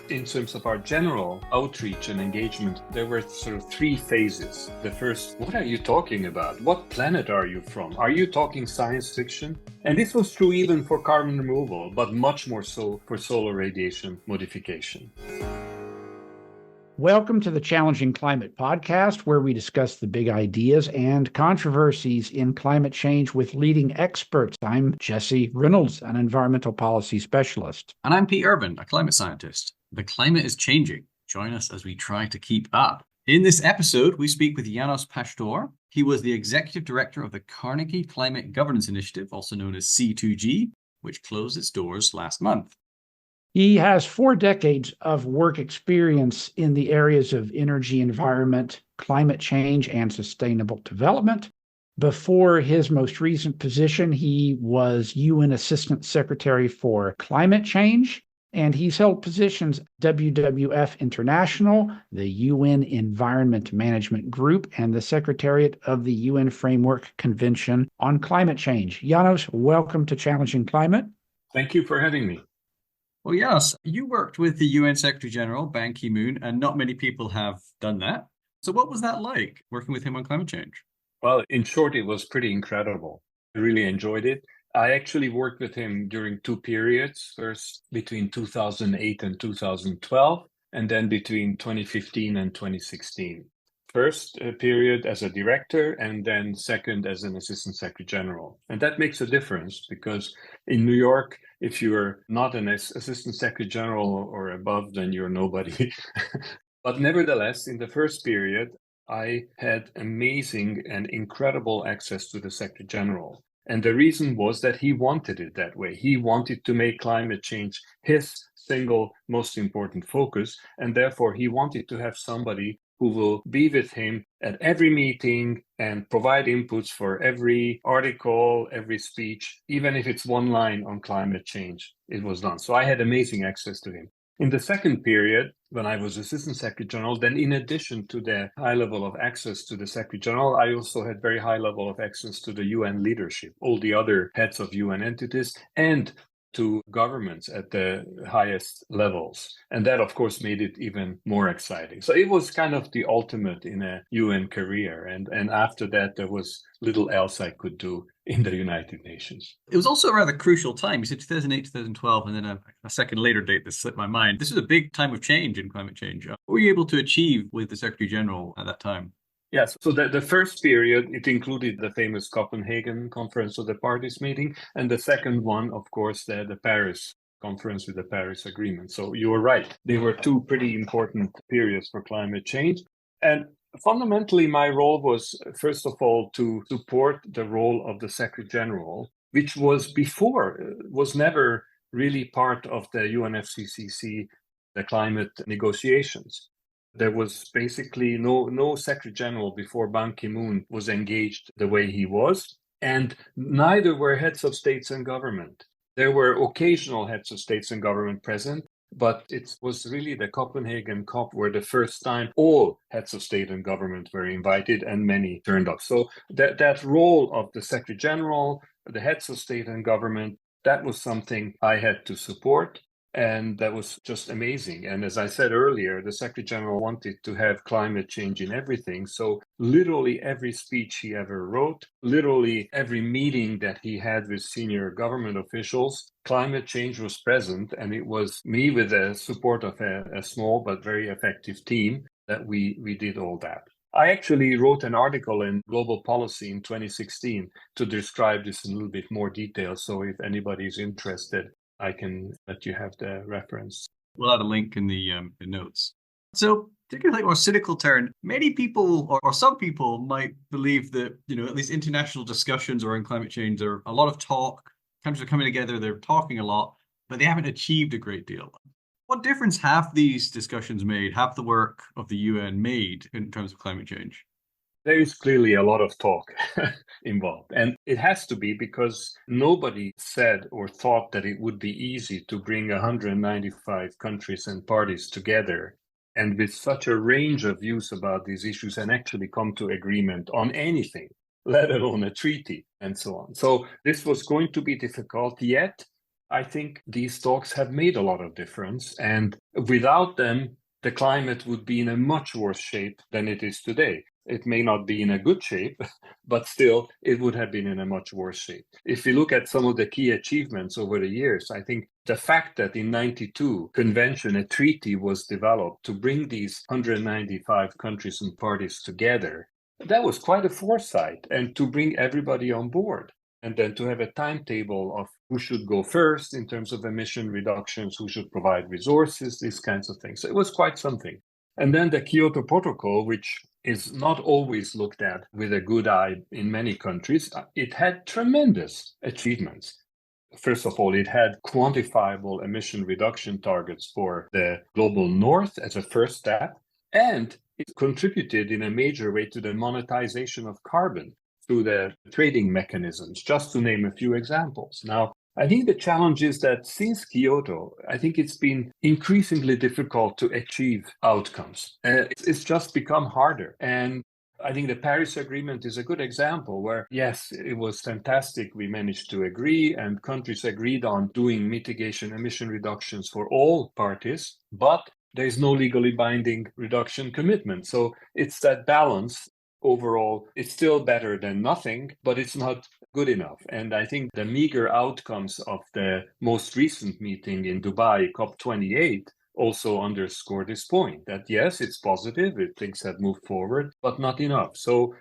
In terms of our general outreach and engagement, there were sort of three phases. The first, what are you talking about? What planet are you from? Are you talking science fiction? And this was true even for carbon removal, but much more so for solar radiation modification. Welcome to the Challenging Climate podcast, where we discuss the big ideas and controversies in climate change with leading experts. I'm Jesse Reynolds, an environmental policy specialist. And I'm Pete Urban, a climate scientist. The climate is changing. Join us as we try to keep up. In this episode, we speak with Janos Pasztor. He was the executive director of the Carnegie Climate Governance Initiative, also known as C2G, which closed its doors last month. He has 4 decades of work experience in the areas of energy, environment, climate change, and sustainable development. Before his most recent position, he was UN Assistant Secretary for Climate Change, and he's held positions WWF International, the UN Environment Management Group, and the Secretariat of the UN Framework Convention on Climate Change. Janos, welcome to Challenging Climate. Thank you for having me. Well, yes, you worked with the UN Secretary General, Ban Ki-moon, and not many people have done that. So what was that like, working with him on climate change? Well, in short, it was pretty incredible. I really enjoyed it. I actually worked with him during 2 periods, first between 2008 and 2012, and then between 2015 and 2016. First period as a director, and then second as an assistant secretary general. And that makes a difference because in New York, if you're not an assistant secretary general or above, then you're nobody. But nevertheless, in the first period, I had amazing and incredible access to the secretary general. And the reason was that he wanted it that way. He wanted to make climate change his single most important focus. And therefore, he wanted to have somebody who will be with him at every meeting and provide inputs for every article, every speech, even if it's one line on climate change, it was done. So I had amazing access to him. In the second period, when I was Assistant Secretary General, then in addition to the high level of access to the Secretary General, I also had very high level of access to the UN leadership, all the other heads of UN entities, and to governments at the highest levels. And that, of course, made it even more exciting. So it was kind of the ultimate in a UN career. And after that, there was little else I could do in the United Nations. It was also a rather crucial time. You said 2008, 2012, and then a second later date that slipped my mind. This was a big time of change in climate change. What were you able to achieve with the Secretary General at that time? Yes, so the first period, it included the famous Copenhagen Conference of the Parties meeting, and the second one, of course, the Paris Conference with the Paris Agreement. So you were right. They were 2 pretty important periods for climate change. And fundamentally, my role was, first of all, to support the role of the Secretary General, which was never really part of the UNFCCC, the climate negotiations. There was basically no Secretary General before Ban Ki-moon was engaged the way he was, and neither were heads of states and government. There were occasional heads of states and government present, but it was really the Copenhagen COP where the first time all heads of state and government were invited and many turned up. So that role of the Secretary General, the heads of state and government, that was something I had to support. And that was just amazing. And as I said earlier, the Secretary General wanted to have climate change in everything. So literally every speech he ever wrote, literally every meeting that he had with senior government officials, climate change was present. And it was me with the support of a small but very effective team that we did all that. I actually wrote an article in Global Policy in 2016 to describe this in a little bit more detail. So if anybody is interested, I can let you have the reference. We'll add a link in the notes. So, to take a more cynical turn, many people or some people might believe that, at least international discussions around climate change, there are a lot of talk, countries are coming together, they're talking a lot, but they haven't achieved a great deal. What difference have these discussions made, have the work of the UN made in terms of climate change? There is clearly a lot of talk involved, and it has to be because nobody said or thought that it would be easy to bring 195 countries and parties together and with such a range of views about these issues and actually come to agreement on anything, let alone a treaty and so on. So this was going to be difficult, yet I think these talks have made a lot of difference. And without them, the climate would be in a much worse shape than it is today. It may not be in a good shape, but still, it would have been in a much worse shape. If you look at some of the key achievements over the years, I think the fact that in 92 convention, a treaty was developed to bring these 195 countries and parties together, that was quite a foresight, and to bring everybody on board. And then to have a timetable of who should go first in terms of emission reductions, who should provide resources, these kinds of things. So it was quite something. And then the Kyoto Protocol, which is not always looked at with a good eye in many countries, it had tremendous achievements. First of all, it had quantifiable emission reduction targets for the global north as a first step, and it contributed in a major way to the monetization of carbon through the trading mechanisms, just to name a few examples. Now, I think the challenge is that since Kyoto, I think it's been increasingly difficult to achieve outcomes. It's just become harder. And I think the Paris Agreement is a good example where, yes, it was fantastic. We managed to agree and countries agreed on doing mitigation emission reductions for all parties, but there is no legally binding reduction commitment. So it's that balance. Overall, it's still better than nothing, but it's not good enough. And I think the meager outcomes of the most recent meeting in Dubai, COP28, also underscore this point that yes, it's positive, things have moved forward, but not enough. So,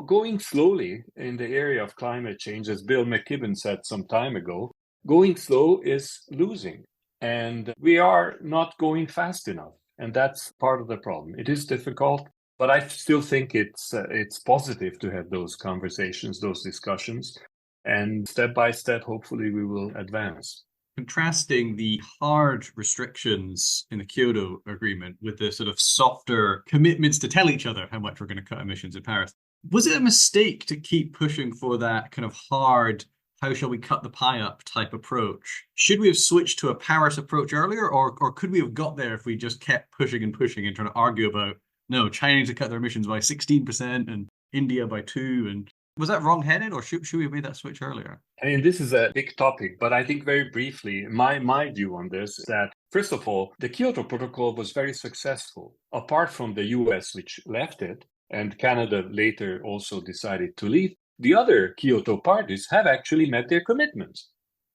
going slowly in the area of climate change, as Bill McKibben said some time ago, going slow is losing. And we are not going fast enough. And that's part of the problem. It is difficult. But I still think it's positive to have those conversations, those discussions, and step by step, hopefully, we will advance. Contrasting the hard restrictions in the Kyoto Agreement with the sort of softer commitments to tell each other how much we're going to cut emissions in Paris, was it a mistake to keep pushing for that kind of hard, how shall we cut the pie up type approach? Should we have switched to a Paris approach earlier, or could we have got there if we just kept pushing and pushing and trying to argue about, no, China needs to cut their emissions by 16% and India by 2%? And was that wrong-headed, or should we have made that switch earlier? I mean, this is a big topic, but I think very briefly, my view on this is that, first of all, the Kyoto Protocol was very successful. Apart from the US, which left it, and Canada later also decided to leave, the other Kyoto parties have actually met their commitments.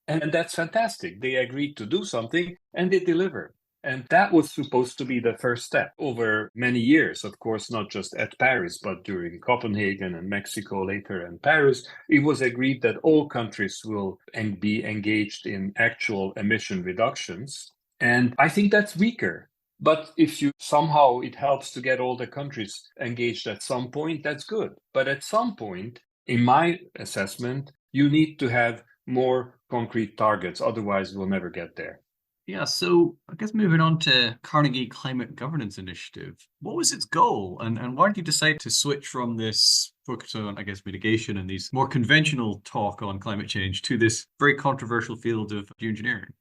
And that's fantastic. They agreed to do something and they delivered. And that was supposed to be the first step over many years, of course, not just at Paris, but during Copenhagen and Mexico later and Paris. It was agreed that all countries will be engaged in actual emission reductions. And I think that's weaker. But if somehow it helps to get all the countries engaged at some point, that's good. But at some point, in my assessment, you need to have more concrete targets. Otherwise, we'll never get there. Yeah, so I guess moving on to Carnegie Climate Governance Initiative, what was its goal, and why did you decide to switch from this focus on, I guess, mitigation and these more conventional talk on climate change to this very controversial field of geoengineering?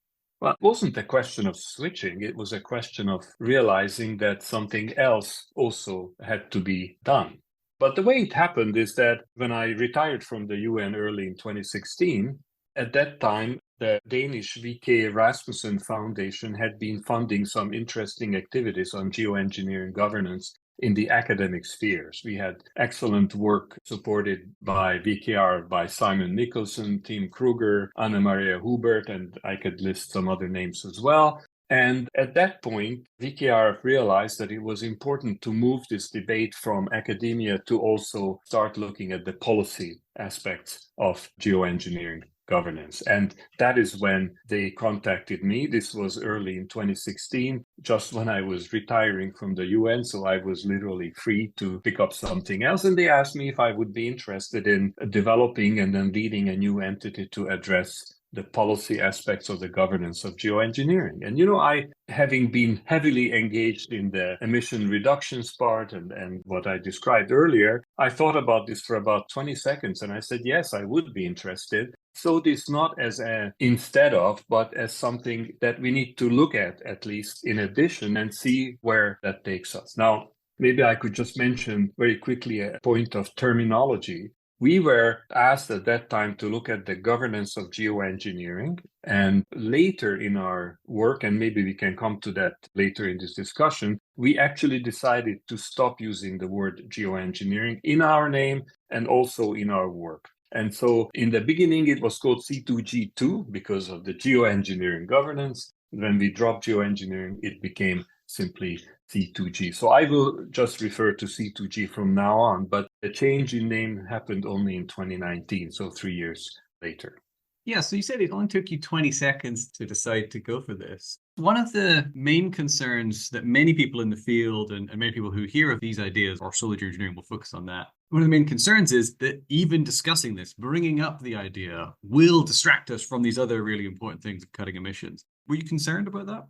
Well, it wasn't a question of switching. It was a question of realizing that something else also had to be done. But the way it happened is that when I retired from the UN early in 2016, at that time, the Danish V.K. Rasmussen Foundation had been funding some interesting activities on geoengineering governance in the academic spheres. We had excellent work supported by VKR, by Simon Nicholson, Tim Kruger, Anna Maria Hubert, and I could list some other names as well. And at that point, VKR realized that it was important to move this debate from academia to also start looking at the policy aspects of geoengineering governance. And that is when they contacted me. This was early in 2016, just when I was retiring from the UN. So I was literally free to pick up something else. And they asked me if I would be interested in developing and then leading a new entity to address the policy aspects of the governance of geoengineering. And, I, having been heavily engaged in the emission reductions part and what I described earlier, I thought about this for about 20 seconds. And I said, yes, I would be interested. So this not as a instead of, but as something that we need to look at least in addition, and see where that takes us. Now, maybe I could just mention very quickly a point of terminology. We were asked at that time to look at the governance of geoengineering. And later in our work, and maybe we can come to that later in this discussion, we actually decided to stop using the word geoengineering in our name and also in our work. And so in the beginning, it was called C2G2 because of the geoengineering governance. When we dropped geoengineering, it became simply C2G. So I will just refer to C2G from now on, but the change in name happened only in 2019, so 3 years later. Yeah, so you said it only took you 20 seconds to decide to go for this. One of the main concerns that many people in the field and many people who hear of these ideas or solar geoengineering will focus on that. One of the main concerns is that even discussing this, bringing up the idea, will distract us from these other really important things of cutting emissions. Were you concerned about that?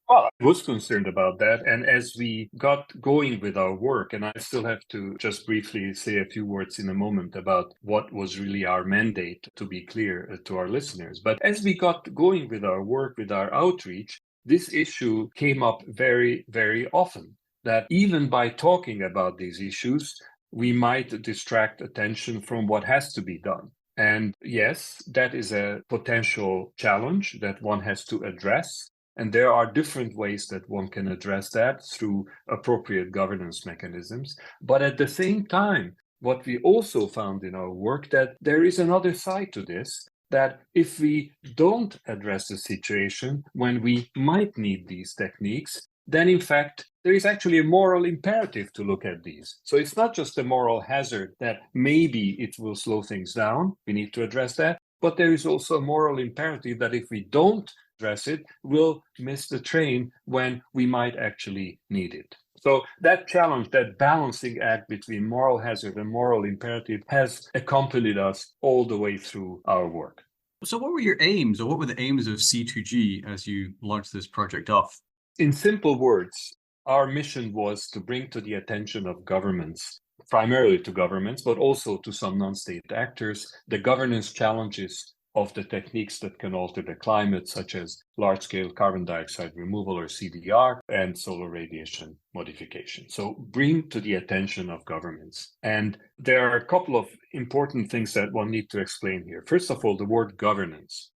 Well, I was concerned about that. And as we got going with our work, and I still have to just briefly say a few words in a moment about what was really our mandate, to be clear to our listeners. But as we got going with our work, with our outreach, this issue came up very, very often. That even by talking about these issues, we might distract attention from what has to be done. And yes, that is a potential challenge that one has to address. And there are different ways that one can address that through appropriate governance mechanisms. But at the same time, what we also found in our work that there is another side to this, that if we don't address the situation when we might need these techniques, then in fact, there is actually a moral imperative to look at these. So it's not just a moral hazard that maybe it will slow things down. We need to address that. But there is also a moral imperative that if we don't address it, we'll miss the train when we might actually need it. So that challenge, that balancing act between moral hazard and moral imperative has accompanied us all the way through our work. So what were your aims, or what were the aims of C2G as you launched this project off? In simple words, our mission was to bring to the attention of governments, primarily to governments, but also to some non-state actors, the governance challenges of the techniques that can alter the climate, such as large-scale carbon dioxide removal or CDR and solar radiation modification. So bring to the attention of governments. And there are a couple of important things that one needs to explain here. First of all, the word governance.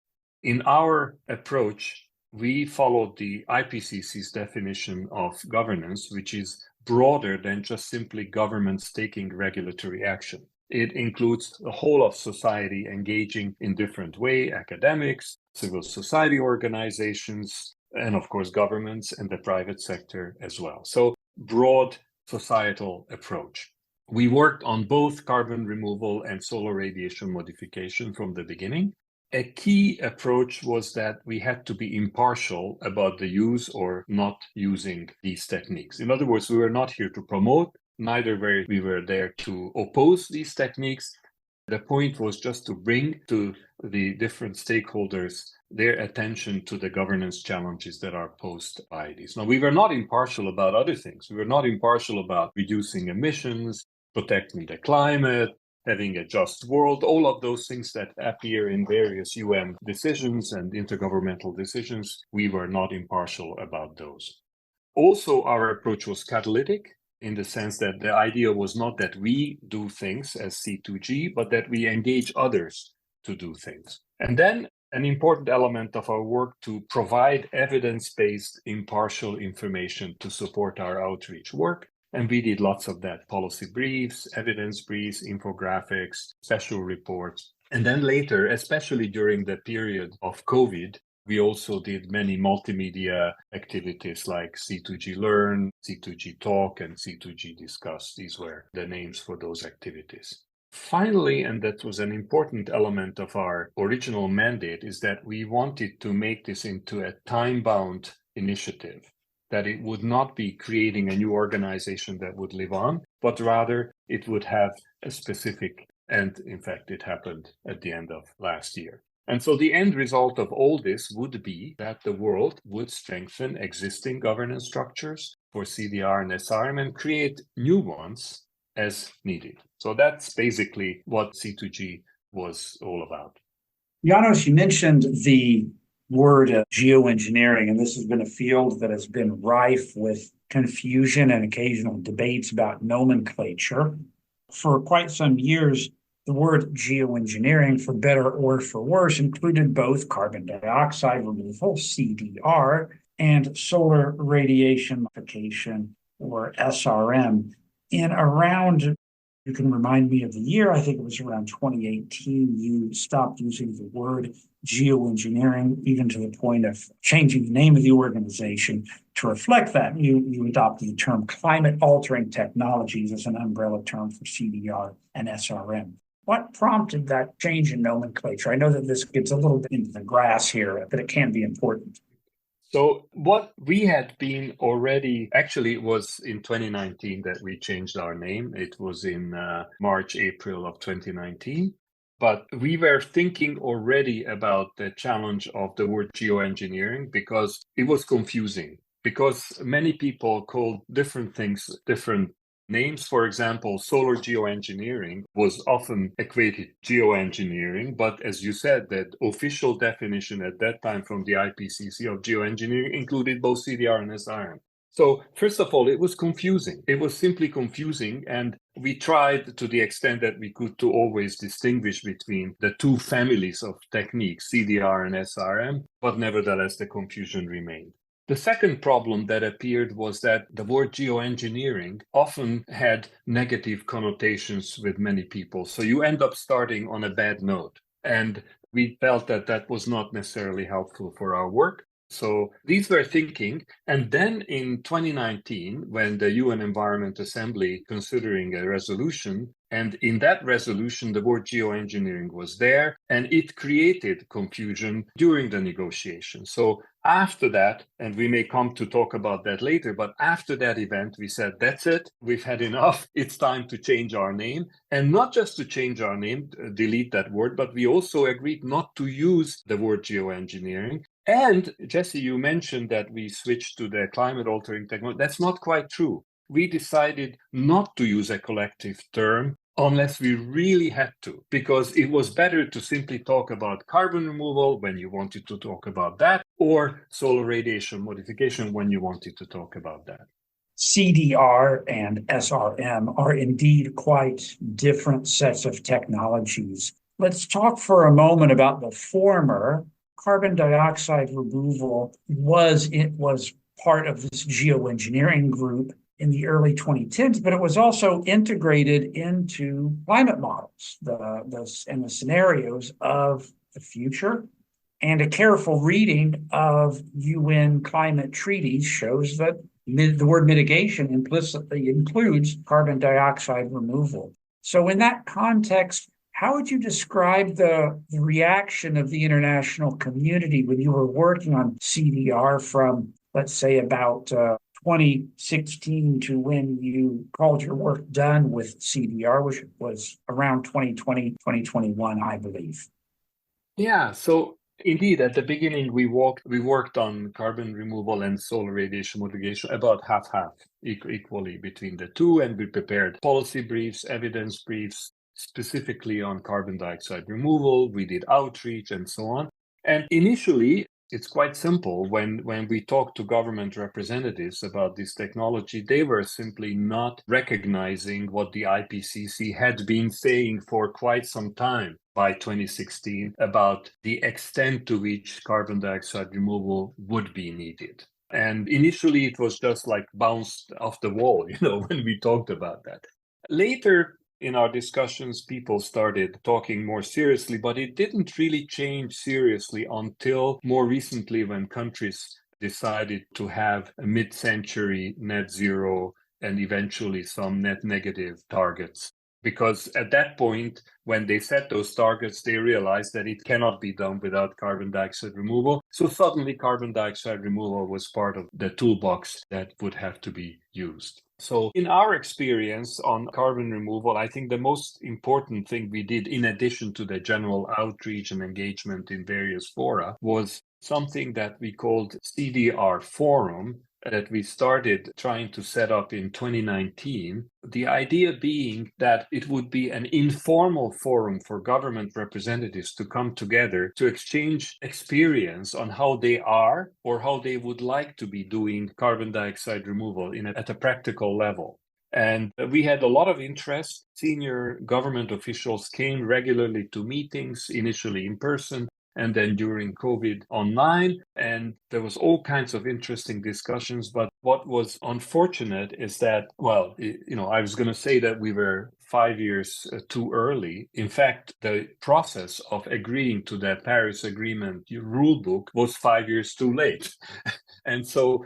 In our approach, we followed the IPCC's definition of governance, which is broader than just simply governments taking regulatory action. It includes the whole of society engaging in different ways, academics, civil society organizations, and of course, governments and the private sector as well. So broad societal approach. We worked on both carbon removal and solar radiation modification from the beginning. A key approach was that we had to be impartial about the use or not using these techniques. In other words, we were not here to promote, neither were we there to oppose these techniques. The point was just to bring to the different stakeholders their attention to the governance challenges that are posed by these. Now, we were not impartial about other things. We were not impartial about reducing emissions, protecting the climate, having a just world, all of those things that appear in various UN decisions and intergovernmental decisions. We were not impartial about those. Also, our approach was catalytic, in the sense that the idea was not that we do things as C2G, but that we engage others to do things. And then an important element of our work to provide evidence-based, impartial information to support our outreach work. And we did lots of that: policy briefs, evidence briefs, infographics, special reports. And then later, especially during the period of COVID, we also did many multimedia activities like C2G Learn, C2G Talk, and C2G Discuss. These were the names for those activities. Finally, and that was an important element of our original mandate, is that we wanted to make this into a time-bound initiative, that it would not be creating a new organization that would live on, but rather it would have a specific, and in fact, it happened at the end of last year. And so the end result of all this would be that the world would strengthen existing governance structures for CDR and SRM and create new ones as needed. So that's basically what C2G was all about. Janos, you mentioned the word geoengineering, and this has been a field that has been rife with confusion and occasional debates about nomenclature. For quite some years, The word geoengineering, for better or for worse, included both carbon dioxide removal, CDR, and solar radiation modification, or SRM. In around, you can remind me of the year, I think it was around 2018, you stopped using the word geoengineering, even to the point of changing the name of the organization to reflect that. You adopted the term climate altering technologies as an umbrella term for CDR and SRM. What prompted that change in nomenclature? I know that this gets a little bit into the grass here, but it can be important. So what we had been already, actually it was in 2019 that we changed our name. It was in March, April of 2019. But we were thinking already about the challenge of the word geoengineering because it was confusing, because many people called different things different names. For example, solar geoengineering was often equated geoengineering, but as you said, that official definition at that time from the IPCC of geoengineering included both CDR and SRM. So first of all, it was confusing. It was simply confusing. And we tried to the extent that we could to always distinguish between the two families of techniques, CDR and SRM, but nevertheless, the confusion remained. The second problem that appeared was that the word geoengineering often had negative connotations with many people. So you end up starting on a bad note. And we felt that that was not necessarily helpful for our work. So these were thinking. And then in 2019, when the UN Environment Assembly considering a resolution, and in that resolution, the word geoengineering was there, and it created confusion during the negotiation. So after that, and we may come to talk about that later, but after that event, we said, that's it, we've had enough, it's time to change our name. And not just to change our name, delete that word, but we also agreed not to use the word geoengineering. And Jesse, you mentioned that we switched to the climate altering technology. That's not quite true. We decided not to use a collective term unless we really had to, because it was better to simply talk about carbon removal when you wanted to talk about that, or solar radiation modification when you wanted to talk about that. CDR and SRM are indeed quite different sets of technologies. Let's talk for a moment about the former. Carbon dioxide removal was part of this geoengineering group in the early 2010s, but it was also integrated into climate models, the scenarios of the future. And a careful reading of UN climate treaties shows that the word mitigation implicitly includes carbon dioxide removal. So in that context, how would you describe the reaction of the international community when you were working on CDR from, let's say, about 2016 to when you called your work done with CDR, which was around 2020, 2021, I believe? Yeah, so indeed, at the beginning, we worked on carbon removal and solar radiation modification about half-half, equally between the two, and we prepared policy briefs, evidence briefs, specifically on carbon dioxide removal. We did outreach and so on. And initially, it's quite simple. When we talked to government representatives about this technology, they were simply not recognizing what the IPCC had been saying for quite some time by 2016 about the extent to which carbon dioxide removal would be needed. And initially, it was just like bounced off the wall, when we talked about that. Later, in our discussions, people started talking more seriously, but it didn't really change seriously until more recently when countries decided to have a mid-century net zero and eventually some net negative targets. Because at that point, when they set those targets, they realized that it cannot be done without carbon dioxide removal. So suddenly carbon dioxide removal was part of the toolbox that would have to be used. So in our experience on carbon removal, I think the most important thing we did, in addition to the general outreach and engagement in various fora, was something that we called CDR Forum, that we started trying to set up in 2019. The idea being that it would be an informal forum for government representatives to come together to exchange experience on how they are or how they would like to be doing carbon dioxide removal at a practical level. And we had a lot of interest. Senior government officials came regularly to meetings, initially in person, and then during COVID online. And there was all kinds of interesting discussions. But what was unfortunate is that, well, I was going to say that we were 5 years too early. In fact, the process of agreeing to the Paris Agreement rulebook was 5 years too late. And so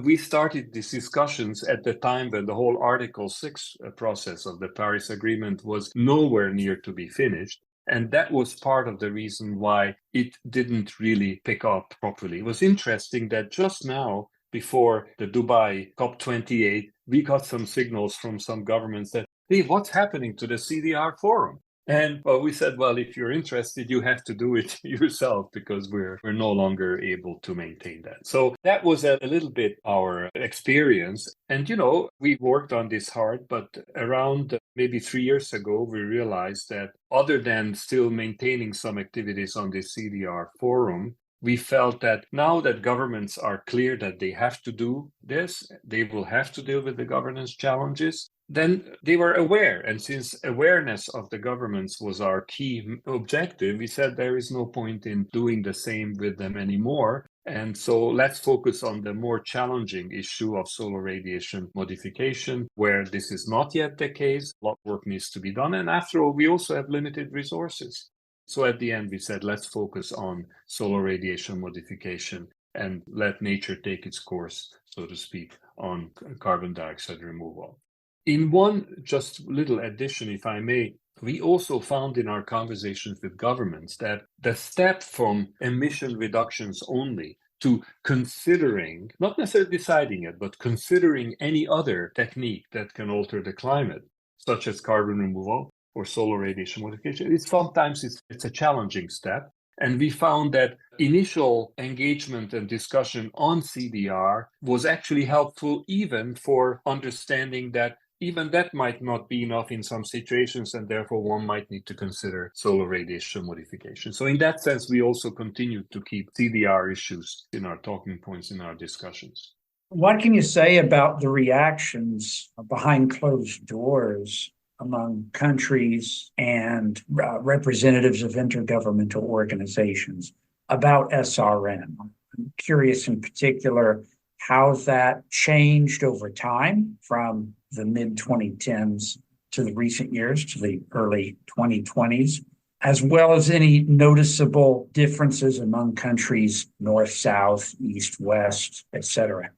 we started these discussions at the time when the whole Article 6 process of the Paris Agreement was nowhere near to be finished. And that was part of the reason why it didn't really pick up properly. It was interesting that just now, before the Dubai COP28, we got some signals from some governments that, hey, what's happening to the CDR forum? And we said, well, if you're interested, you have to do it yourself because we're no longer able to maintain that. So that was a little bit our experience. And, we worked on this hard, but around maybe 3 years ago, we realized that other than still maintaining some activities on the CDR forum, we felt that now that governments are clear that they have to do this, they will have to deal with the governance challenges. Then they were aware. And since awareness of the governments was our key objective, we said there is no point in doing the same with them anymore. And so let's focus on the more challenging issue of solar radiation modification, where this is not yet the case. A lot of work needs to be done. And after all, we also have limited resources. So at the end, we said, let's focus on solar radiation modification and let nature take its course, so to speak, on carbon dioxide removal. In one just little addition, if I may, we also found in our conversations with governments that the step from emission reductions only to considering, not necessarily deciding it, but considering any other technique that can alter the climate, such as carbon removal or solar radiation modification, sometimes it's a challenging step. And we found that initial engagement and discussion on CDR was actually helpful even for understanding that even that might not be enough in some situations, and therefore one might need to consider solar radiation modification. So in that sense, we also continue to keep CDR issues in our talking points in our discussions. What can you say about the reactions behind closed doors among countries and representatives of intergovernmental organizations about SRM? I'm curious in particular how that changed over time from the mid-2010s to the recent years, to the early 2020s, as well as any noticeable differences among countries, north, south, east, west, etc.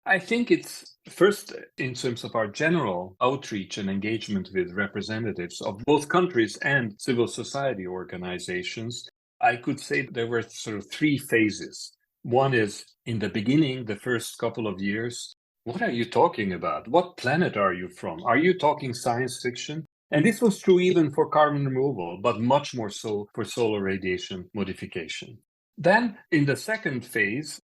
I think it's first in terms of our general outreach and engagement with representatives of both countries and civil society organizations. I could say there were sort of three phases. One is in the beginning, the first couple of years, what are you talking about? What planet are you from? Are you talking science fiction? And this was true even for carbon removal, but much more so for solar radiation modification. Then in the second phase,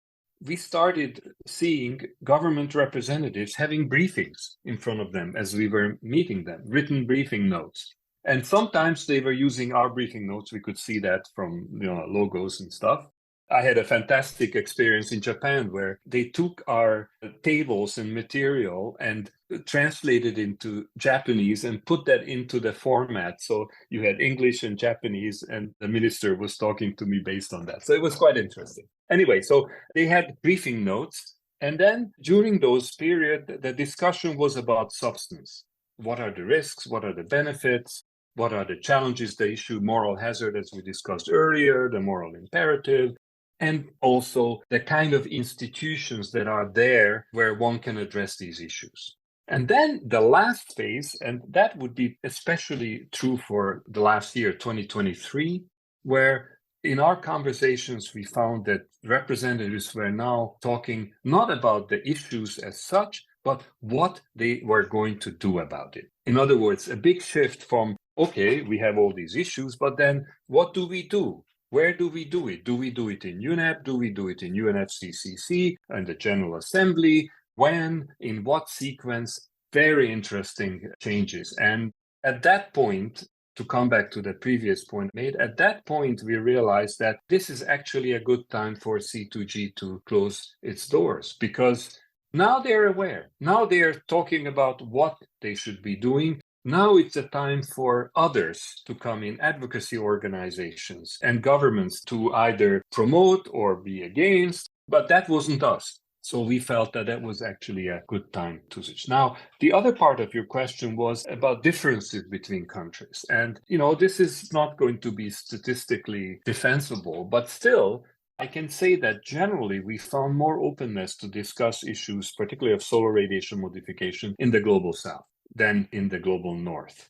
we started seeing government representatives having briefings in front of them as we were meeting them, written briefing notes. And sometimes they were using our briefing notes. We could see that from logos and stuff. I had a fantastic experience in Japan where they took our tables and material and translated into Japanese and put that into the format. So you had English and Japanese, and the minister was talking to me based on that. So it was quite interesting. Anyway, so they had briefing notes. And then during those periods, the discussion was about substance. What are the risks? What are the benefits? What are the challenges, the issue, moral hazard, as we discussed earlier, the moral imperative, and also the kind of institutions that are there where one can address these issues. And then the last phase, and that would be especially true for the last year, 2023, where in our conversations, we found that representatives were now talking not about the issues as such, but what they were going to do about it. In other words, a big shift from, okay, we have all these issues, but then what do we do? Where do we do it? Do we do it in UNEP? Do we do it in UNFCCC and the General Assembly? When? In what sequence? Very interesting changes. And at that point, to come back to the previous point made, at that point, we realized that this is actually a good time for C2G to close its doors, because Now they're aware. Now they're talking about what they should be doing. Now it's a time for others to come in, advocacy organizations and governments to either promote or be against. But that wasn't us. So we felt that that was actually a good time to switch. Now, the other part of your question was about differences between countries. And, this is not going to be statistically defensible, but still, I can say that generally we found more openness to discuss issues, particularly of solar radiation modification, in the global south than in the global north,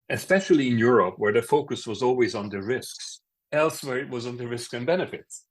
especially in Europe, where the focus was always on the risks. Elsewhere, it was on the risks and benefits.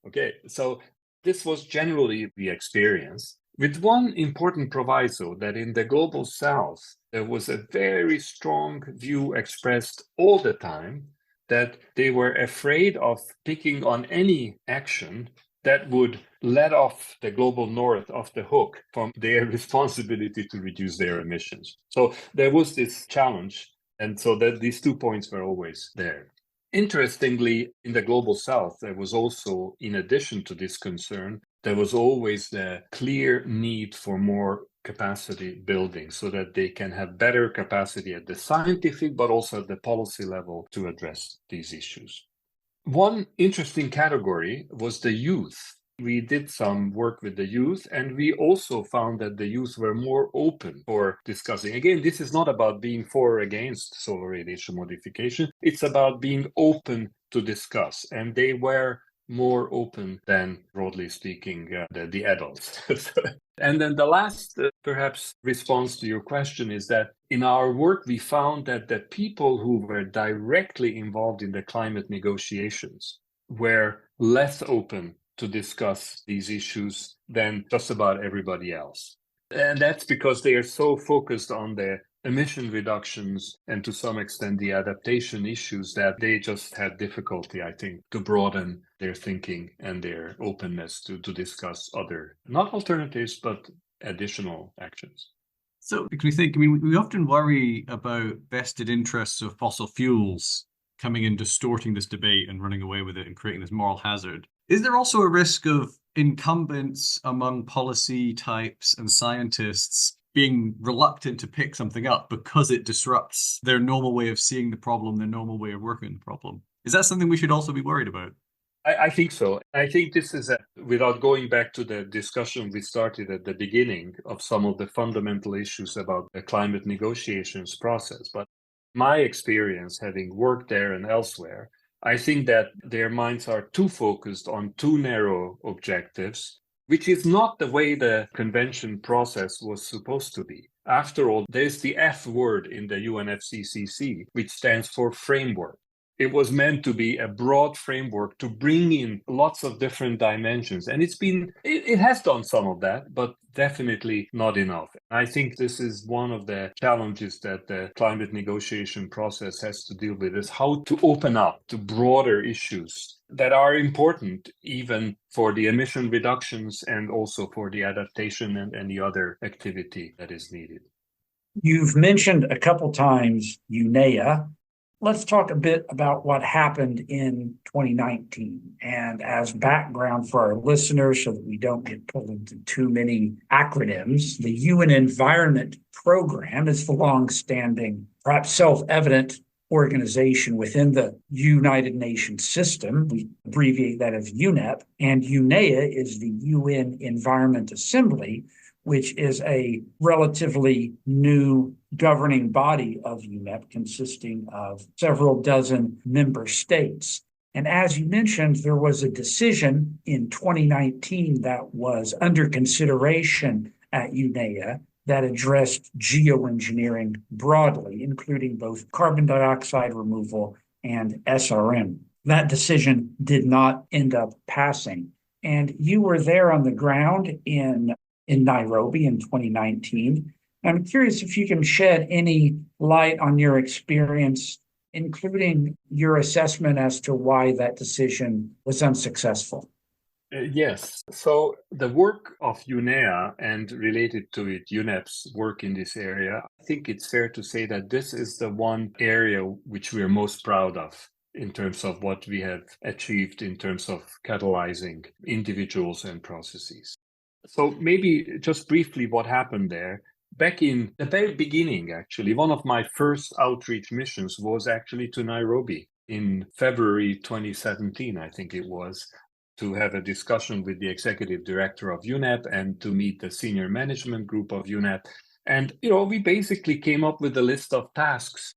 Okay, so this was generally the experience, with one important proviso that in the global south, there was a very strong view expressed all the time that they were afraid of picking on any action that would let off the global north off the hook from their responsibility to reduce their emissions. So there was this challenge. And so that these 2 points were always there. Interestingly, in the global south, there was also, in addition to this concern, there was always the clear need for more capacity building so that they can have better capacity at the scientific, but also at the policy level to address these issues. One interesting category was the youth. We did some work with the youth, and we also found that the youth were more open for discussing. Again, this is not about being for or against solar radiation modification. It's about being open to discuss. And they were more open than, broadly speaking, the adults. And then the last, perhaps, response to your question is that in our work, we found that the people who were directly involved in the climate negotiations were less open to discuss these issues than just about everybody else. And that's because they are so focused on the emission reductions and to some extent the adaptation issues that they just had difficulty, I think, to broaden their thinking and their openness to discuss other, not alternatives, but additional actions. So can we think, we often worry about vested interests of fossil fuels coming in, distorting this debate and running away with it and creating this moral hazard. Is there also a risk of incumbents among policy types and scientists being reluctant to pick something up because it disrupts their normal way of seeing the problem, their normal way of working the problem? Is that something we should also be worried about? I think so. I think this is, without going back to the discussion we started at the beginning of some of the fundamental issues about the climate negotiations process, but my experience, having worked there and elsewhere, I think that their minds are too focused on too narrow objectives, which is not the way the convention process was supposed to be. After all, there's the F word in the UNFCCC, which stands for framework. It was meant to be a broad framework to bring in lots of different dimensions. And it has done some of that, but definitely not enough. I think this is one of the challenges that the climate negotiation process has to deal with, is how to open up to broader issues that are important even for the emission reductions and also for the adaptation and any other activity that is needed. You've mentioned a couple times UNEA. Let's talk a bit about what happened in 2019. And as background for our listeners, so that we don't get pulled into too many acronyms, the UN Environment Program is the long-standing, perhaps self-evident organization within the United Nations system. We abbreviate that as UNEP. And UNEA is the UN Environment Assembly, which is a relatively new governing body of UNEP consisting of several dozen member states. And as you mentioned, there was a decision in 2019 that was under consideration at UNEA that addressed geoengineering broadly, including both carbon dioxide removal and SRM. That decision did not end up passing. And you were there on the ground in Nairobi in 2019. I'm curious if you can shed any light on your experience, including your assessment as to why that decision was unsuccessful. Yes. So the work of UNEA and related to it, UNEP's work in this area, I think it's fair to say that this is the one area which we're most proud of in terms of what we have achieved in terms of catalyzing individuals and processes. So maybe just briefly what happened there. Back in the very beginning, actually, one of my first outreach missions was actually to Nairobi in February 2017, I think it was, to have a discussion with the executive director of UNEP and to meet the senior management group of UNEP. And, we basically came up with a list of tasks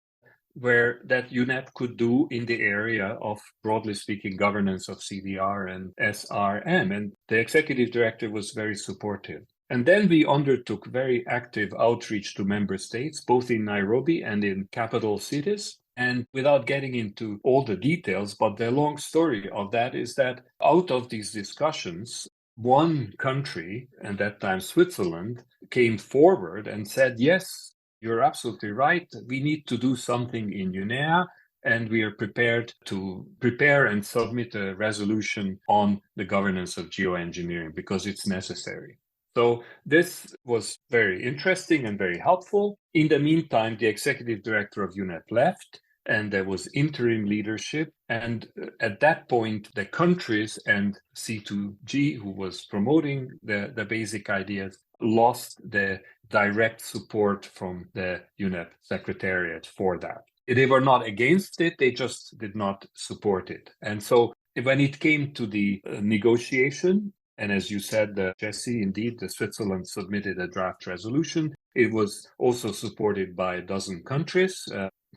that UNEP could do in the area of, broadly speaking, governance of CDR and SRM. And the executive director was very supportive. And then we undertook very active outreach to member states, both in Nairobi and in capital cities. And without getting into all the details, but the long story of that is that out of these discussions, one country, at that time Switzerland, came forward and said, yes, you're absolutely right. We need to do something in UNEA, and we are prepared to prepare and submit a resolution on the governance of geoengineering because it's necessary. So this was very interesting and very helpful. In the meantime, the executive director of UNEP left, and there was interim leadership. And at that point, the countries and C2G, who was promoting the basic ideas, lost the direct support from the UNEP secretariat for that. They were not against it, they just did not support it. And so when it came to the negotiation, and as you said, Jesse, indeed, the Switzerland submitted a draft resolution. It was also supported by a dozen countries,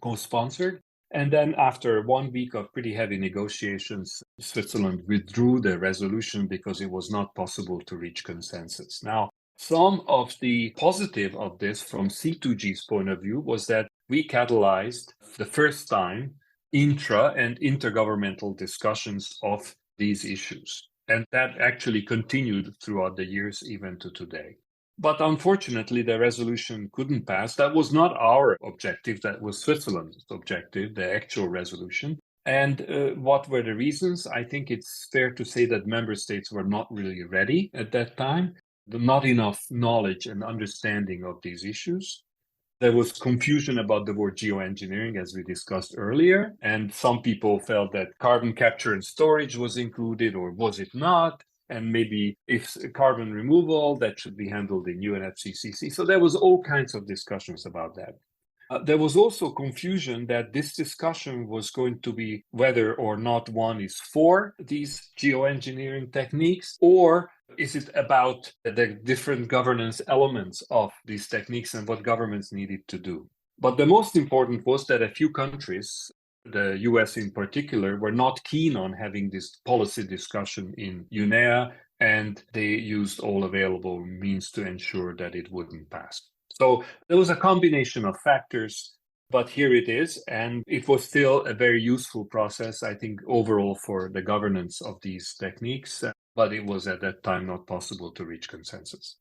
co-sponsored. And then after 1 week of pretty heavy negotiations, Switzerland withdrew the resolution because it was not possible to reach consensus. Now, some of the positive of this from C2G's point of view was that we catalyzed the first time intra and intergovernmental discussions of these issues. And that actually continued throughout the years, even to today. But unfortunately, the resolution couldn't pass. That was not our objective. That was Switzerland's objective, the actual resolution. And what were the reasons? I think it's fair to say that member states were not really ready at that time. Not enough knowledge and understanding of these issues. There was confusion about the word geoengineering, as we discussed earlier, and some people felt that carbon capture and storage was included, or was it not? And maybe if carbon removal, that should be handled in UNFCCC. So there was all kinds of discussions about that. There was also confusion that this discussion was going to be whether or not one is for these geoengineering techniques, or is it about the different governance elements of these techniques and what governments needed to do? But the most important was that a few countries, the US in particular, were not keen on having this policy discussion in UNEA, and they used all available means to ensure that it wouldn't pass. So there was a combination of factors, but here it is. And it was still a very useful process, I think, overall for the governance of these techniques. But it was at that time not possible to reach consensus.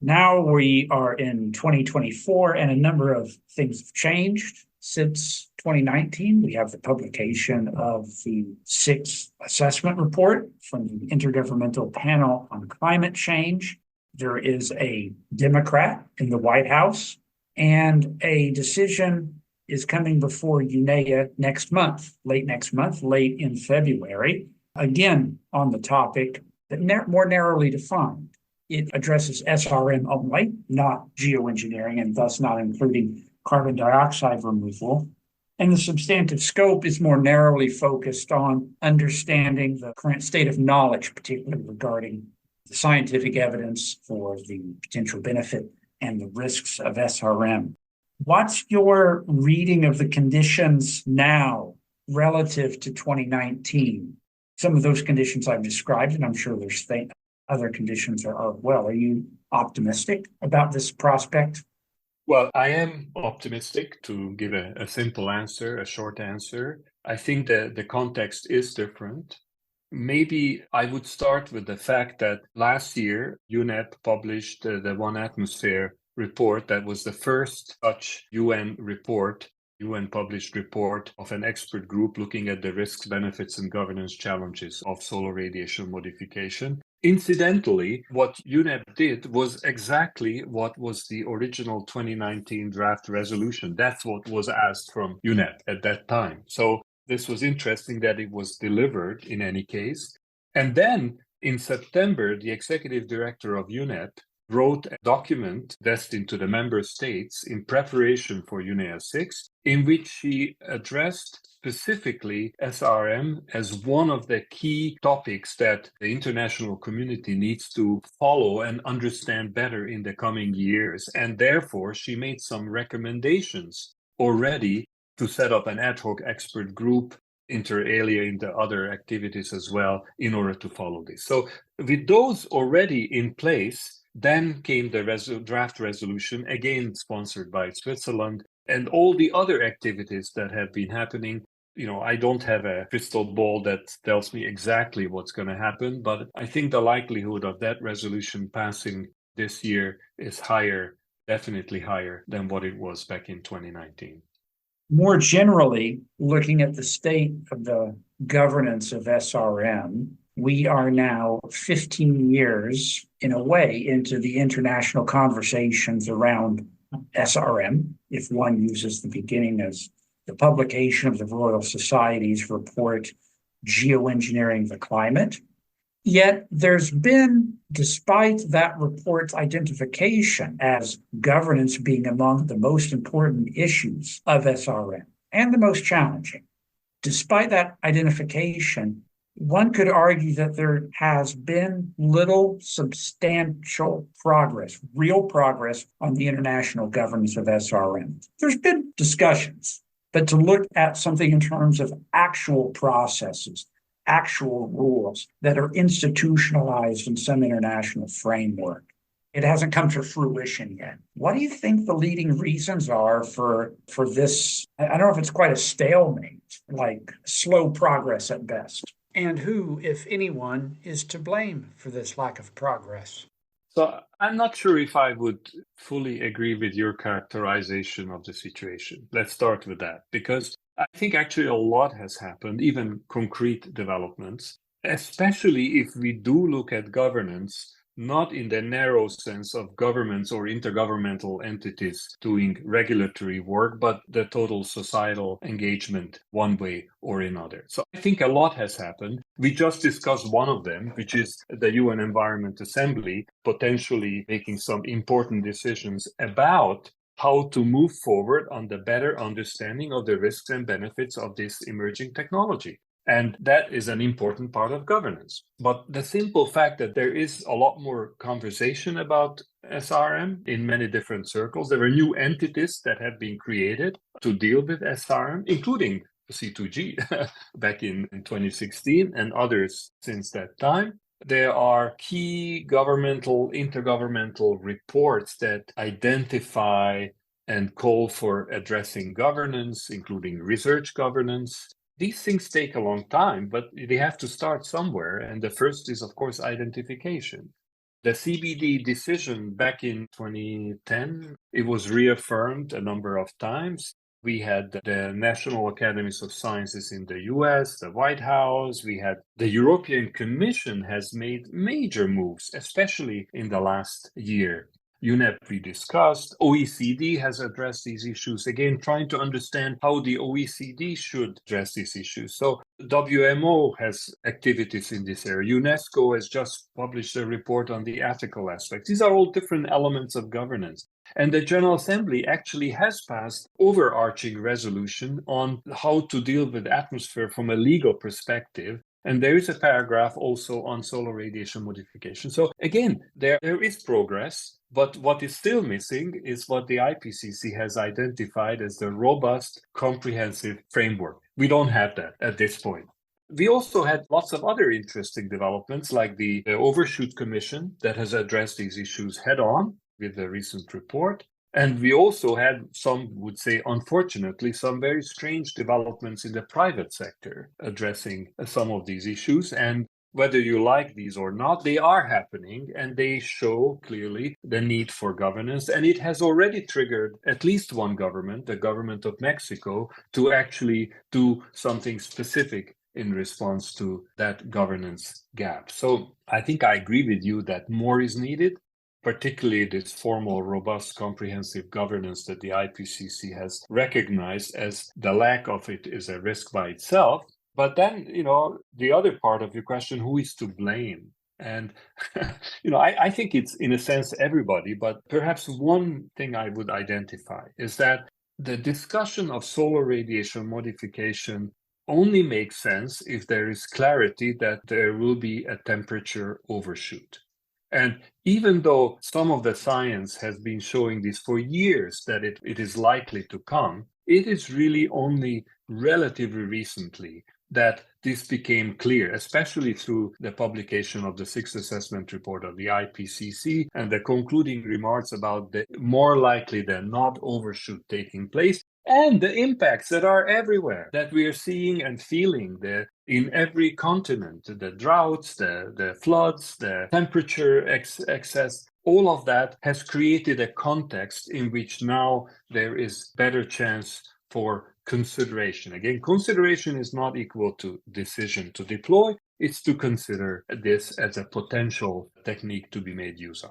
Now we are in 2024, and a number of things have changed. Since 2019, we have the publication of the 6th assessment report from the Intergovernmental Panel on Climate Change. There is a Democrat in the White House, and a decision is coming before UNEA next month, late in February, again on the topic, but more narrowly defined. It addresses SRM only, not geoengineering, and thus not including carbon dioxide removal. And the substantive scope is more narrowly focused on understanding the current state of knowledge, particularly regarding the scientific evidence for the potential benefit and the risks of SRM. What's your reading of the conditions now relative to 2019? Some of those conditions I've described, and I'm sure there's other conditions are well. Are you optimistic about this prospect? Well, I am optimistic, to give a simple answer, a short answer. I think that the context is different. Maybe I would start with the fact that last year, UNEP published the One Atmosphere report. That was the first such UN published report of an expert group looking at the risks, benefits, and governance challenges of solar radiation modification. Incidentally, what UNEP did was exactly what was the original 2019 draft resolution. That's what was asked from UNEP at that time. So this was interesting that it was delivered in any case. And then In September, the executive director of UNEP wrote a document destined to the member states in preparation for UNEA 6, in which she addressed specifically SRM as one of the key topics that the international community needs to follow and understand better in the coming years. And therefore, she made some recommendations already to set up an ad hoc expert group, inter alia in the other activities as well, in order to follow this. So with those already in place, then came the draft resolution, again sponsored by Switzerland, and all the other activities that have been happening. I don't have a crystal ball that tells me exactly what's going to happen, but I think the likelihood of that resolution passing this year is higher, definitely higher than what it was back in 2019. More generally, looking at the state of the governance of SRM, we are now 15 years, in a way, into the international conversations around SRM, if one uses the beginning as the publication of the Royal Society's report, Geoengineering the Climate. Yet there's been, despite that report's identification as governance being among the most important issues of SRM and the most challenging, despite that identification, one could argue that there has been little substantial progress, real progress on the international governance of SRM. There's been discussions, but to look at something in terms of actual processes, actual rules that are institutionalized in some international framework, it hasn't come to fruition yet. What do you think the leading reasons are for this? I don't know if it's quite a stalemate, like slow progress at best. And who, if anyone, is to blame for this lack of progress? So I'm not sure if I would fully agree with your characterization of the situation. Let's start with that, because I think actually a lot has happened, even concrete developments, especially if we do look at governance, not in the narrow sense of governments or intergovernmental entities doing regulatory work, but the total societal engagement one way or another. So I think a lot has happened. We just discussed one of them, which is the UN Environment Assembly, potentially making some important decisions about how to move forward on the better understanding of the risks and benefits of this emerging technology. And that is an important part of governance. But the simple fact that there is a lot more conversation about SRM in many different circles, there are new entities that have been created to deal with SRM, including C2G back in 2016 and others since that time. There are key governmental, intergovernmental reports that identify and call for addressing governance, including research governance. These things take a long time, but they have to start somewhere. And the first is, of course, identification. The CBD decision back in 2010, it was reaffirmed a number of times. We had the National Academies of Sciences in the US, the White House. We had the European Commission has made major moves, especially in the last year. UNEP we discussed. OECD has addressed these issues, again, trying to understand how the OECD should address these issues. So WMO has activities in this area. UNESCO has just published a report on the ethical aspects. These are all different elements of governance. And the General Assembly actually has passed overarching resolution on how to deal with atmosphere from a legal perspective. And there is a paragraph also on solar radiation modification. So again, there is progress, but what is still missing is what the IPCC has identified as the robust, comprehensive framework. We don't have that at this point. We also had lots of other interesting developments, like the Overshoot Commission that has addressed these issues head on with the recent report. And we also had, some would say, unfortunately, some very strange developments in the private sector addressing some of these issues. And whether you like these or not, they are happening and they show clearly the need for governance. And it has already triggered at least one government, the government of Mexico, to actually do something specific in response to that governance gap. So I think I agree with you that more is needed, particularly this formal, robust, comprehensive governance that the IPCC has recognized, as the lack of it is a risk by itself. But then, the other part of your question, who is to blame? And, I think it's in a sense everybody, but perhaps one thing I would identify is that the discussion of solar radiation modification only makes sense if there is clarity that there will be a temperature overshoot. And even though some of the science has been showing this for years that it is likely to come, it is really only relatively recently that this became clear, especially through the publication of the sixth assessment report of the IPCC and the concluding remarks about the more likely than not overshoot taking place and the impacts that are everywhere that we are seeing and feeling in every continent, the droughts, the floods, the temperature excess. All of that has created a context in which now there is better chance for consideration. Again, consideration is not equal to decision to deploy. It's to consider this as a potential technique to be made use of.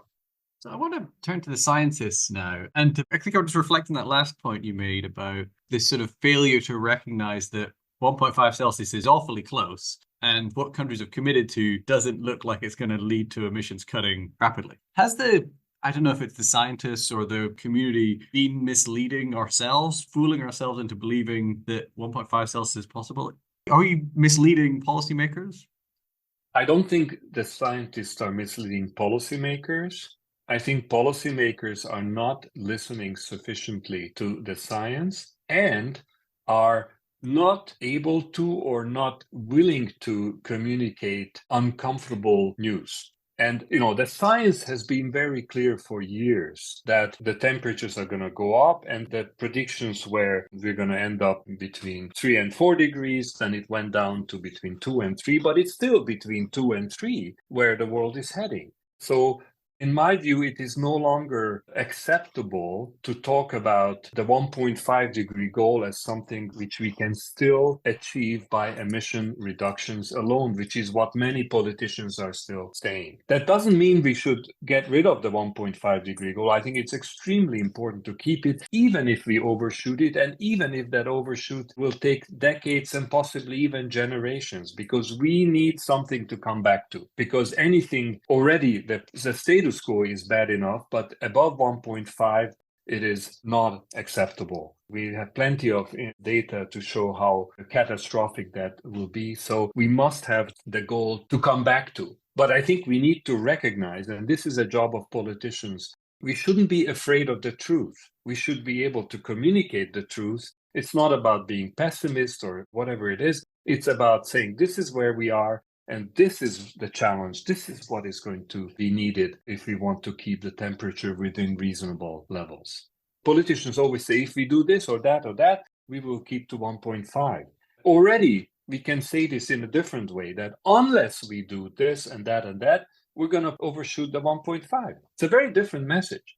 So I want to turn to the scientists now. And I think I'll just reflect on that last point you made about this sort of failure to recognize that 1.5 Celsius is awfully close. And what countries have committed to doesn't look like it's going to lead to emissions cutting rapidly. I don't know if it's the scientists or the community been misleading ourselves, fooling ourselves into believing that 1.5 Celsius is possible? Are we misleading policymakers? I don't think the scientists are misleading policymakers. I think policymakers are not listening sufficiently to the science and are not able to or not willing to communicate uncomfortable news. And, the science has been very clear for years that the temperatures are going to go up, and the predictions were we're going to end up between 3 and 4 degrees. Then it went down to between 2 and 3, but it's still between 2 and 3 where the world is heading. So in my view, it is no longer acceptable to talk about the 1.5 degree goal as something which we can still achieve by emission reductions alone, which is what many politicians are still saying. That doesn't mean we should get rid of the 1.5 degree goal. I think it's extremely important to keep it, even if we overshoot it, and even if that overshoot will take decades and possibly even generations, because we need something to come back to. Because anything already, the status quo is bad enough, but above 1.5, it is not acceptable. We have plenty of data to show how catastrophic that will be. So we must have the goal to come back to. But I think we need to recognize, and this is a job of politicians, we shouldn't be afraid of the truth. We should be able to communicate the truth. It's not about being pessimist or whatever it is. It's about saying this is where we are. And this is the challenge. This is what is going to be needed if we want to keep the temperature within reasonable levels. Politicians always say, if we do this or that, we will keep to 1.5. Already, we can say this in a different way, that unless we do this and that, we're going to overshoot the 1.5. It's a very different message.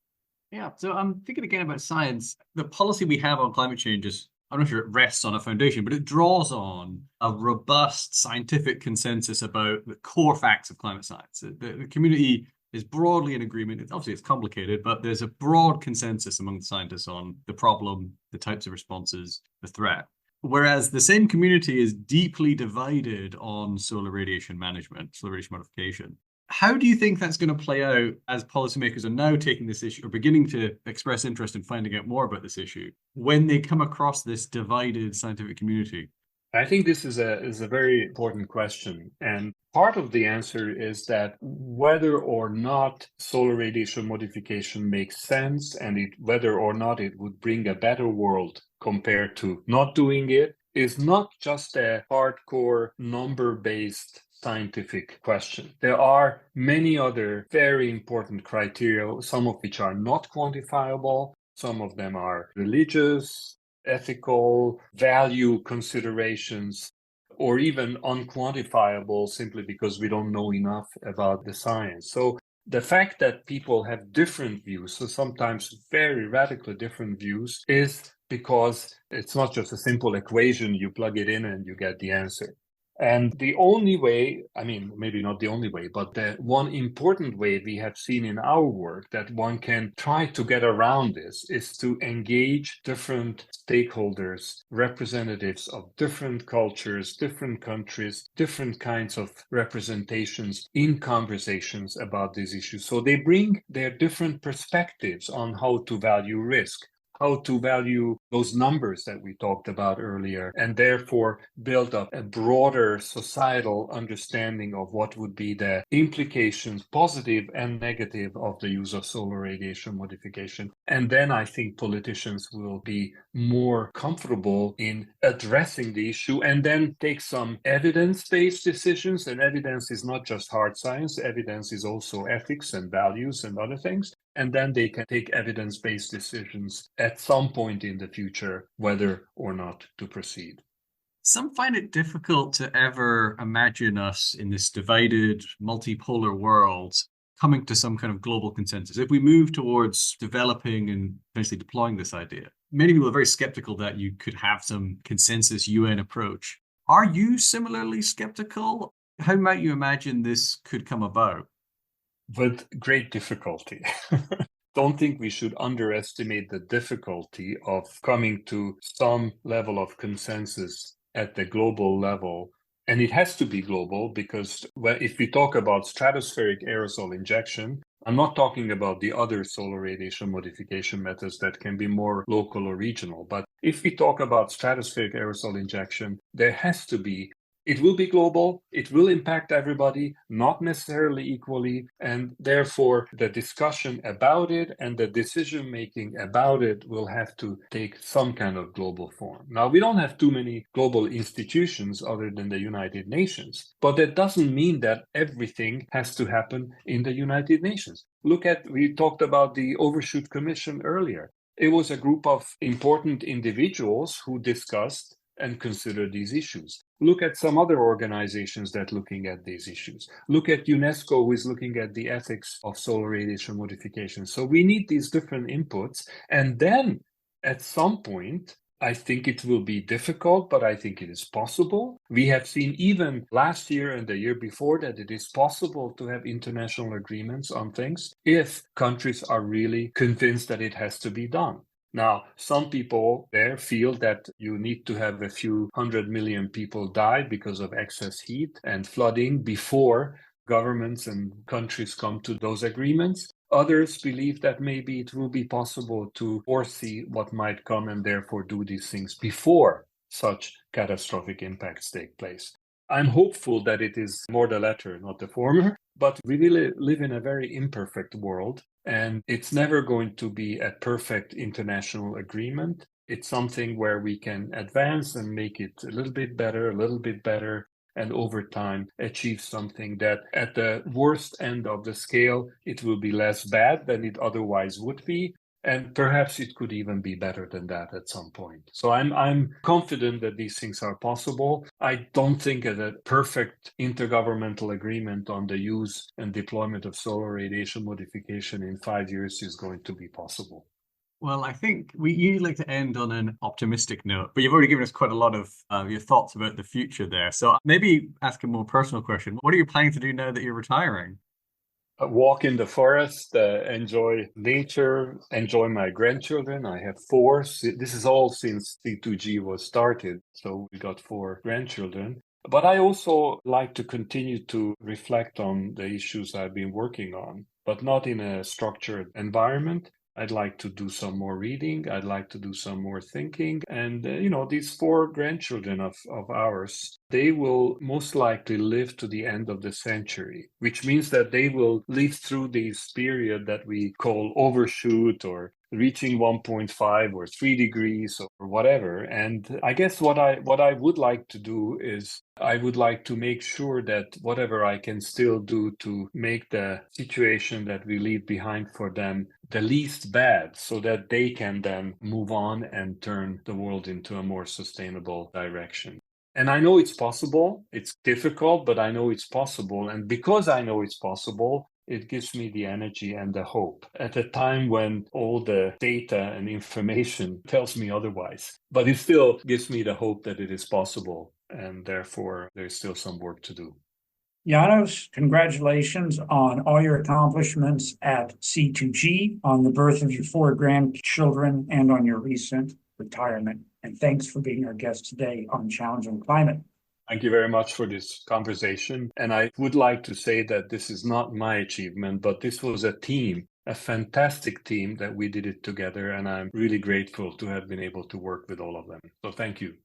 Yeah, so I'm thinking again about science. The policy we have on climate change is, I'm not sure it rests on a foundation, but it draws on a robust scientific consensus about the core facts of climate science. The community is broadly in agreement. Obviously, it's complicated, but there's a broad consensus among the scientists on the problem, the types of responses, the threat. Whereas the same community is deeply divided on solar radiation management, solar radiation modification. How do you think that's going to play out as policymakers are now taking this issue or beginning to express interest in finding out more about this issue when they come across this divided scientific community? I think this is a very important question. And part of the answer is that whether or not solar radiation modification makes sense and whether or not it would bring a better world compared to not doing it is not just a hardcore number-based scientific question. There are many other very important criteria, some of which are not quantifiable, some of them are religious, ethical, value considerations, or even unquantifiable simply because we don't know enough about the science. So the fact that people have different views, so sometimes very radically different views, is because it's not just a simple equation, you plug it in and you get the answer. And the only way, I mean, maybe not the only way, but the one important way we have seen in our work that one can try to get around this is to engage different stakeholders, representatives of different cultures, different countries, different kinds of representations in conversations about these issues. So they bring their different perspectives on how to value risk, how to value those numbers that we talked about earlier, and therefore build up a broader societal understanding of what would be the implications, positive and negative, of the use of solar radiation modification. And then I think politicians will be more comfortable in addressing the issue and then take some evidence-based decisions. And evidence is not just hard science, evidence is also ethics and values and other things. And then they can take evidence-based decisions at some point in the future, whether or not to proceed. Some find it difficult to ever imagine us in this divided, multipolar world coming to some kind of global consensus. If we move towards developing and eventually deploying this idea, many people are very skeptical that you could have some consensus UN approach. Are you similarly skeptical? How might you imagine this could come about? With great difficulty. Don't think we should underestimate the difficulty of coming to some level of consensus at the global level. And it has to be global because if we talk about stratospheric aerosol injection, I'm not talking about the other solar radiation modification methods that can be more local or regional. But if we talk about stratospheric aerosol injection, there has to be. It will be global, it will impact everybody, not necessarily equally, and therefore the discussion about it and the decision-making about it will have to take some kind of global form. Now, we don't have too many global institutions other than the United Nations, but that doesn't mean that everything has to happen in the United Nations. We talked about the Overshoot Commission earlier. It was a group of important individuals who discussed and consider these issues. Look at some other organizations that are looking at these issues. Look at UNESCO, who is looking at the ethics of solar radiation modification. So we need these different inputs. And then at some point, I think it will be difficult, but I think it is possible. We have seen even last year and the year before that it is possible to have international agreements on things if countries are really convinced that it has to be done. Now, some people there feel that you need to have a few 100 million people die because of excess heat and flooding before governments and countries come to those agreements. Others believe that maybe it will be possible to foresee what might come and therefore do these things before such catastrophic impacts take place. I'm hopeful that it is more the latter, not the former, but we really live in a very imperfect world. And it's never going to be a perfect international agreement. It's something where we can advance and make it a little bit better, and over time achieve something that at the worst end of the scale, it will be less bad than it otherwise would be. And perhaps it could even be better than that at some point. So I'm confident that these things are possible. I don't think that a perfect intergovernmental agreement on the use and deployment of solar radiation modification in 5 years is going to be possible. Well, I think we usually like to end on an optimistic note, but you've already given us quite a lot of your thoughts about the future there. So maybe ask a more personal question. What are you planning to do now that you're retiring? Walk in the forest, enjoy nature, enjoy my grandchildren. I have 4. This is all since C2G was started. So we got 4 grandchildren. But I also like to continue to reflect on the issues I've been working on, but not in a structured environment. I'd like to do some more reading. I'd like to do some more thinking. And, these 4 grandchildren of ours, they will most likely live to the end of the century, which means that they will live through this period that we call overshoot or reaching 1.5 or 3 degrees or whatever. And I guess what I would like to do is I would like to make sure that whatever I can still do to make the situation that we leave behind for them the least bad so that they can then move on and turn the world into a more sustainable direction. And I know it's possible. It's difficult, but I know it's possible. And because I know it's possible, it gives me the energy and the hope at a time when all the data and information tells me otherwise. But it still gives me the hope that it is possible. and therefore there's still some work to do. Janos, congratulations on all your accomplishments at C2G, on the birth of your 4 grandchildren, and on your recent retirement. And thanks for being our guest today on Challenging Climate. Thank you very much for this conversation. And I would like to say that this is not my achievement, but this was a team, a fantastic team that we did it together. And I'm really grateful to have been able to work with all of them. So thank you.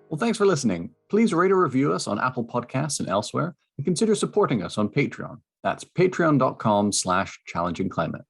Well, thanks for listening. Please rate or review us on Apple Podcasts and elsewhere, and consider supporting us on Patreon. That's patreon.com/challengingclimate.